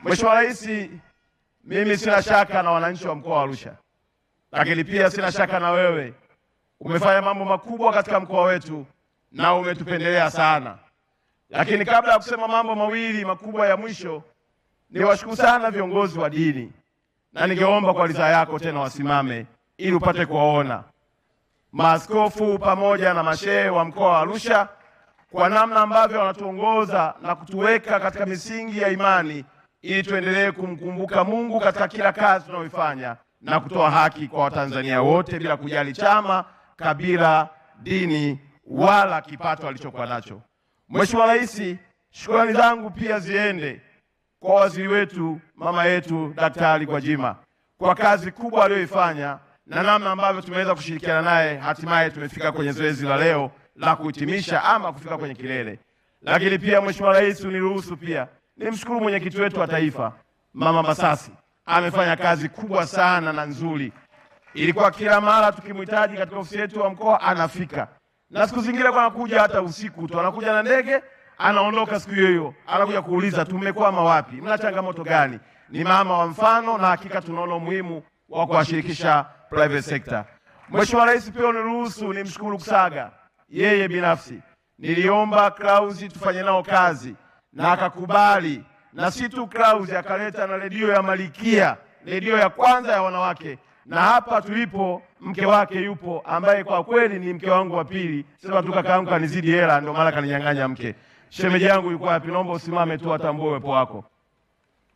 Mheshimiwa Rais, mimi sina shaka na wananchi wa mkoa wa Arusha, lakini pia sina shaka na wewe. Umefanya mambo makubwa katika mkoa wetu na umetupendelea sana. Lakini kabla ya kusema mambo mawili makubwa ya mwisho, niwashukuru sana viongozi wa dini, na ningeomba kwa ridhaa yako tena wasimame ili upate kuwaona maaskofu pamoja na mashehe wa mkoa wa Arusha kwa namna ambavyo wanatuongoza na kutuweka katika misingi ya imani ili tuendelee kumkumbuka Mungu katika kila kazi tunayoifanya na kutoa haki kwa Watanzania wote bila kujali chama, kabila, dini wala kipato alichokuwa nacho. Mheshimiwa Rais, shukrani zangu pia ziende kwa waziri wetu mama yetu Daktari Gwajima kwa kazi kubwa aliyoifanya na namna ambavyo tumeweza kushirikiana naye, hatimaye tumefika kwenye zoezi la leo la kuhitimisha ama kufika kwenye kilele. Lakini pia Mheshimiwa Rais, uniruhusu pia nimshukuru mwenyekiti wetu wa taifa Mama Masasi, amefanya kazi kubwa sana na nzuri. Ilikuwa kila mara tukimhitaji katika ofisi yetu wa mkoa anafika, na siku zingine kwa anakuja hata usiku tu, anakuja na ndege anaondoka siku hiyo, anakuja kuuliza tumekwama wapi, mna changamoto gani. Ni mama wa mfano, na hakika tunaona umuhimu wa kuwashirikisha private sector. Mheshimiwa Rais, pia uniruhusu nimshukuru Kusaga, yeye binafsi niliomba Clouds tufanye nao kazi na akakubali, na si tu Clouds, akaleta na redio ya Malikia, redio ya kwanza ya wanawake, na hapa tulipo mke wake yupo, ambaye kwa kweli ni mke wangu wa pili. Sema tu kakaangu kanizidi hela, ndio maana kaninyang'anya mke. Shemeji yangu yuko wapi? Naomba usimame tu atambue uwepo wako.